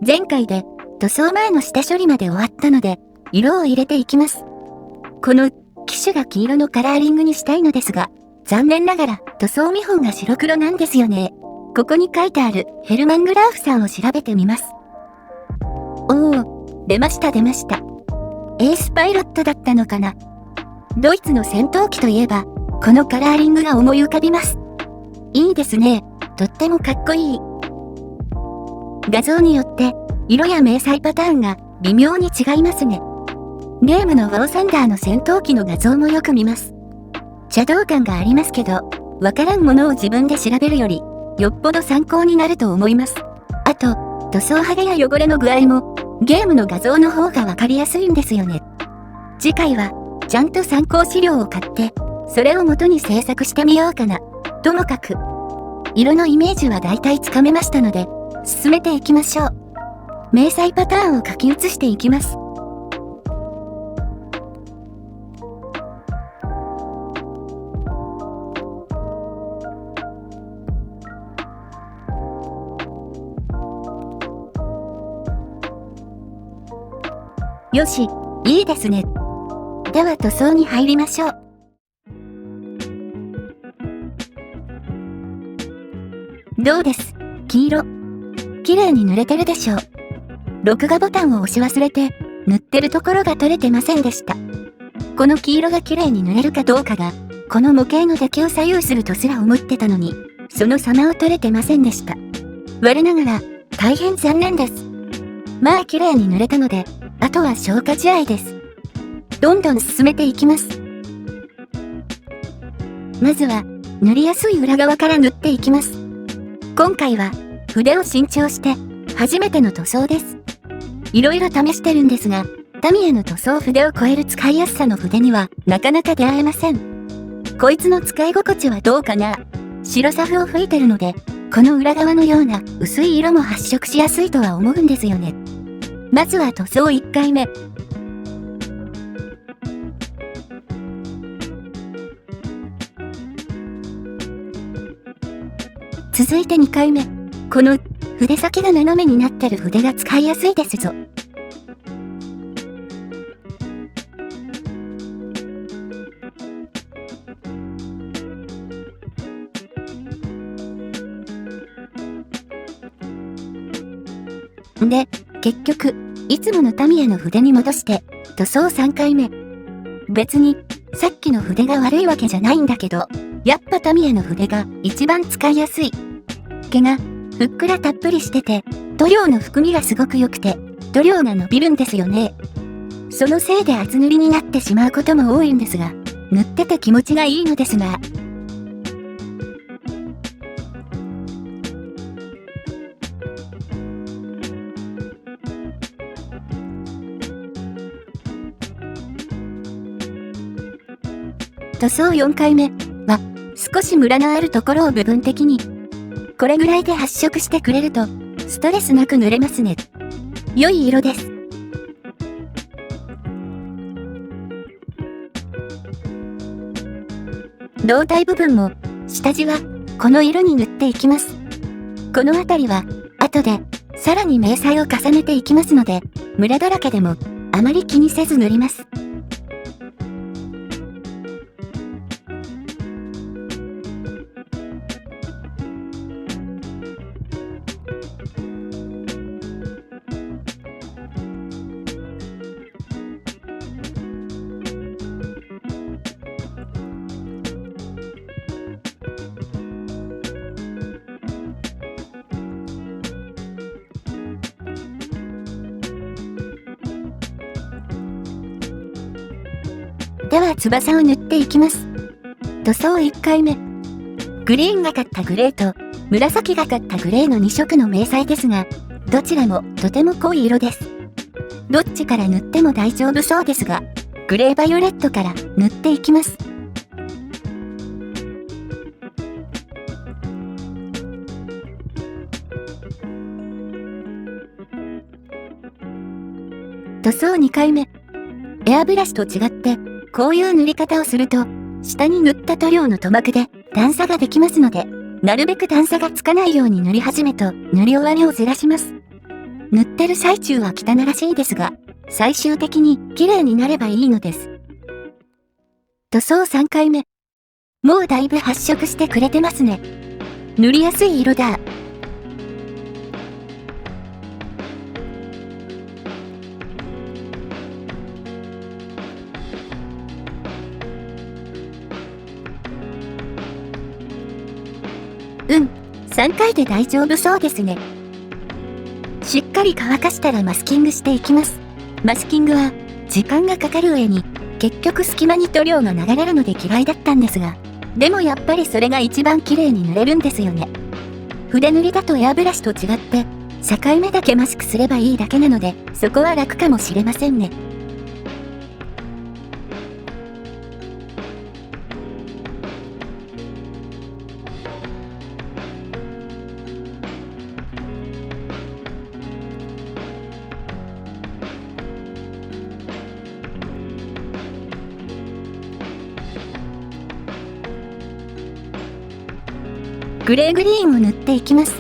前回で塗装前の下処理まで終わったので、色を入れていきます。この機種が黄色のカラーリングにしたいのですが、残念ながら塗装見本が白黒なんですよね。ここに書いてあるヘルマン・グラーフさんを調べてみます。おお、出ました。エースパイロットだったのかな。ドイツの戦闘機といえば、このカラーリングが思い浮かびます。いいですね。とってもかっこいい。画像によって色や明細パターンが微妙に違いますね。ゲームのウォーサンダーの戦闘機の画像もよく見ます。邪道感がありますけど、わからんものを自分で調べるより、よっぽど参考になると思います。あと、塗装剥げや汚れの具合も、ゲームの画像の方がわかりやすいんですよね。次回は、ちゃんと参考資料を買って、それを元に制作してみようかな。ともかく、色のイメージはだいたいつかめましたので、進めていきましょう。明細パターンを書き写していきます。よし、いいですね。では塗装に入りましょう。どうです？黄色。綺麗に塗れてるでしょう。録画ボタンを押し忘れて、塗ってるところが取れてませんでした。この黄色が綺麗に塗れるかどうかが、この模型の出来を左右するとすら思ってたのに、その様を取れてませんでした。我ながら、大変残念です。まあ綺麗に塗れたので、あとは消化試合です。どんどん進めていきます。まずは、塗りやすい裏側から塗っていきます。今回は、筆を新調して、初めての塗装です。いろいろ試してるんですが、タミヤの塗装筆を超える使いやすさの筆には、なかなか出会えません。こいつの使い心地はどうかな？白サフを吹いてるので、この裏側のような薄い色も発色しやすいとは思うんですよね。まずは塗装1回目。続いて2回目。この筆先が斜めになってる筆が使いやすいですぞ。で、結局、いつものタミヤの筆に戻して、塗装3回目。別に、さっきの筆が悪いわけじゃないんだけど、やっぱタミヤの筆が一番使いやすい。毛が、ふっくらたっぷりしてて、塗料の含みがすごく良くて、塗料が伸びるんですよね。そのせいで厚塗りになってしまうことも多いんですが、塗ってて気持ちがいいのですが、塗装4回目は少しムラのあるところを部分的にこれぐらいで発色してくれるとストレスなく塗れますね。良い色です。胴体部分も下地はこの色に塗っていきます。この辺りは後でさらに明細を重ねていきますのでムラだらけでもあまり気にせず塗ります。では翼を塗っていきます。塗装1回目。グリーンがかったグレーと紫がかったグレーの2色の明細ですが、どちらもとても濃い色です。どっちから塗っても大丈夫そうですが、グレーバイオレットから塗っていきます。塗装2回目。エアブラシと違って、こういう塗り方をすると、下に塗った塗料の塗膜で段差ができますので、なるべく段差がつかないように塗り始めと塗り終わりをずらします。塗ってる最中は汚らしいですが、最終的に綺麗になればいいのです。塗装3回目。もうだいぶ発色してくれてますね。塗りやすい色だ。3回で大丈夫そうですね。しっかり乾かしたらマスキングしていきます。マスキングは時間がかかる上に結局隙間に塗料が流れるので嫌いだったんですが、でもやっぱりそれが一番綺麗に塗れるんですよね。筆塗りだとエアブラシと違って境目だけマスクすればいいだけなので、そこは楽かもしれませんね。グレーグリーンを塗っていきます。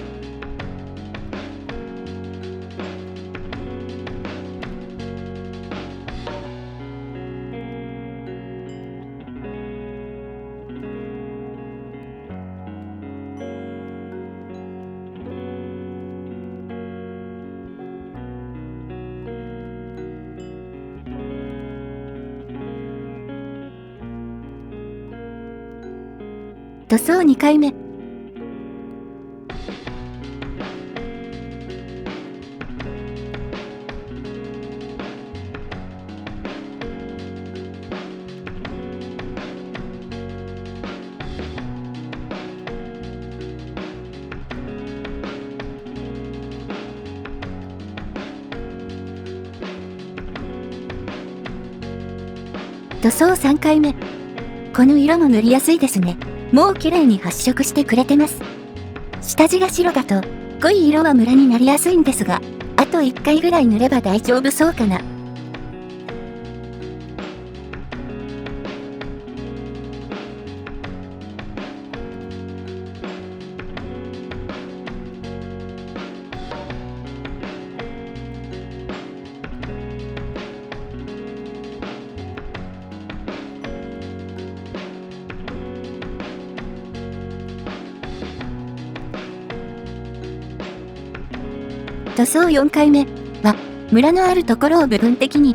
塗装2回目。塗装3回目。この色も塗りやすいですね。もう綺麗に発色してくれてます。下地が白だと濃い色はムラになりやすいんですが、あと1回ぐらい塗れば大丈夫そうかな。塗装4回目は、ムラのあるところを部分的に。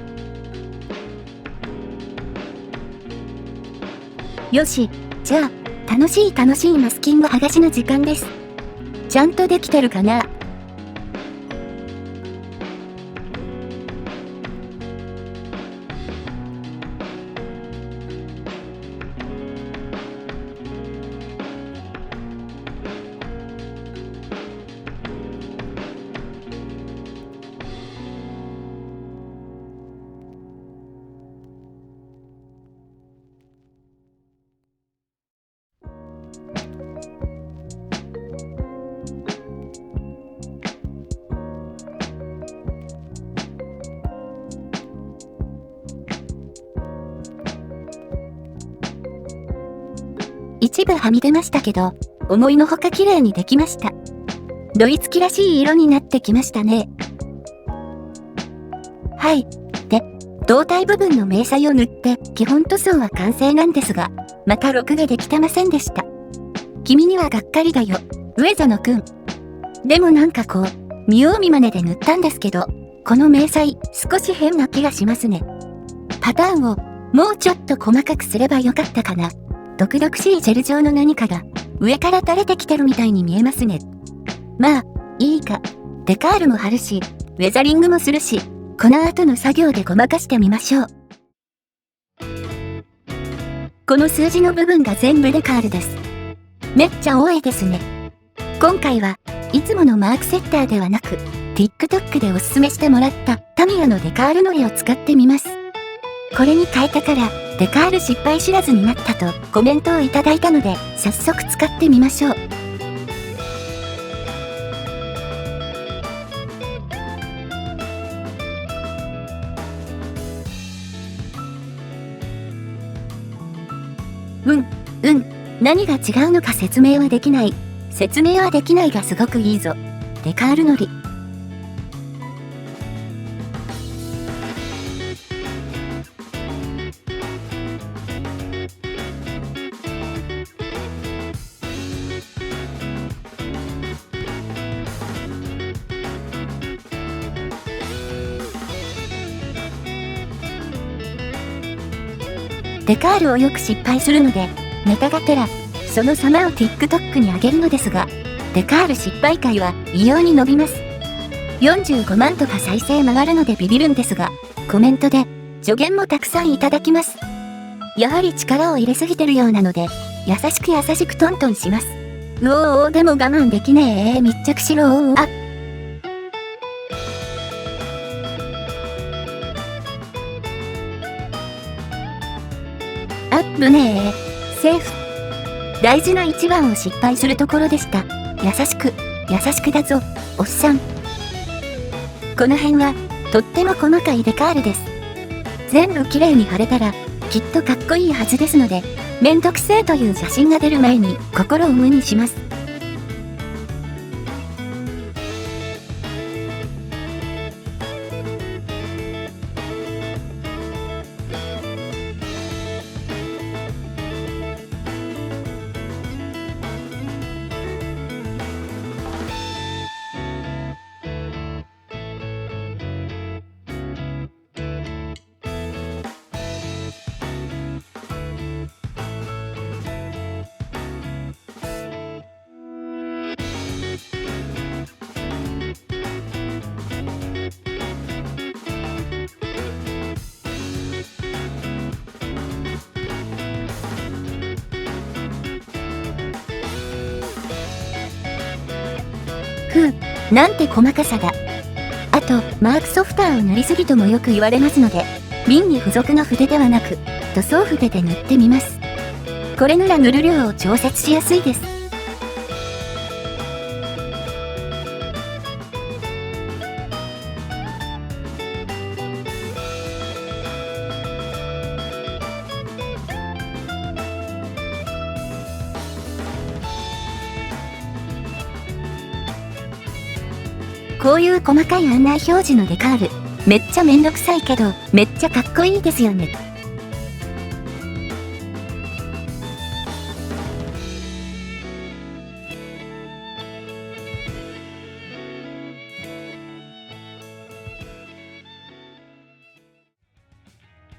よし、じゃあ、楽しいマスキング剥がしの時間です。ちゃんとできてるかな？一部はみ出ましたけど、思いのほか綺麗にできました。ドイツ機らしい色になってきましたね。はい。で、胴体部分の迷彩を塗って基本塗装は完成なんですが、また録画できてませんでした。君にはがっかりだよ、上園くん。でもなんかこう、見よう見まねで塗ったんですけど、この迷彩少し変な気がしますね。パターンをもうちょっと細かくすればよかったかな。毒々しいジェル状の何かが上から垂れてきてるみたいに見えますね。まあ、いいか。デカールも貼るし、ウェザリングもするし、この後の作業でごまかしてみましょう。この数字の部分が全部デカールです。めっちゃ多いですね。今回はいつものマークセッターではなく、TikTok でおすすめしてもらったタミヤのデカールのりを使ってみます。これに変えたから、デカール失敗知らずになったとコメントをいただいたので、早速使ってみましょう。何が違うのか説明はできない。説明はできないがすごくいいぞ。デカールのり。デカールをよく失敗するので、ネタがてら、その様を TikTok に上げるのですが、デカール失敗回は異様に伸びます。45万とか再生回るのでビビるんですが、コメントで助言もたくさんいただきます。やはり力を入れすぎてるようなので、優しくトントンします。うおーでも我慢できねえ密着しろーあっぶねえセーフ。大事な一番を失敗するところでした。優しくだぞおっさん。この辺はとっても細かいデカールです。全部きれいに貼れたらきっとかっこいいはずですので、めんどくせえという写真が出る前に心を無にします。なんて細かさだ。あと、マークソフターを塗りすぎともよく言われますので、瓶に付属の筆ではなく、塗装筆で塗ってみます。これなら塗る量を調節しやすいです。こういう細かい案内表示のデカール、めっちゃめんどくさいけど、めっちゃかっこいいですよね。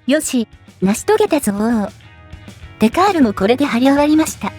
よし、成し遂げたぞー。デカールもこれで貼り終わりました。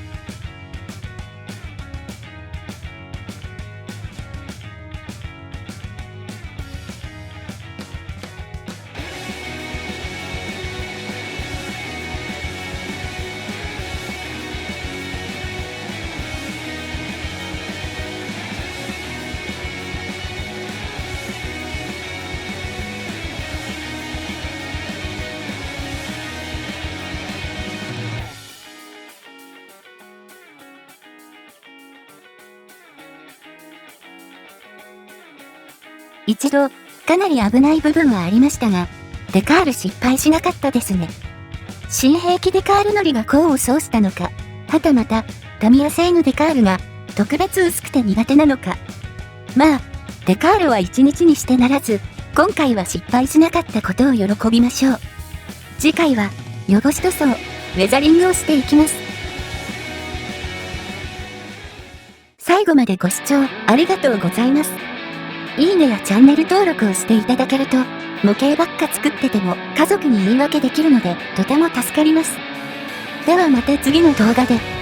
一度、かなり危ない部分はありましたが、デカール失敗しなかったですね。新兵器デカールのりが功を奏したのか、はたまた、タミヤ製のデカールが特別薄くて苦手なのか。まあ、デカールは一日にしてならず、今回は失敗しなかったことを喜びましょう。次回は、汚し塗装、ウェザリングをしていきます。最後までご視聴ありがとうございます。いいねやチャンネル登録をしていただけると、模型ばっか作ってても家族に言い訳できるのでとても助かります。ではまた次の動画で。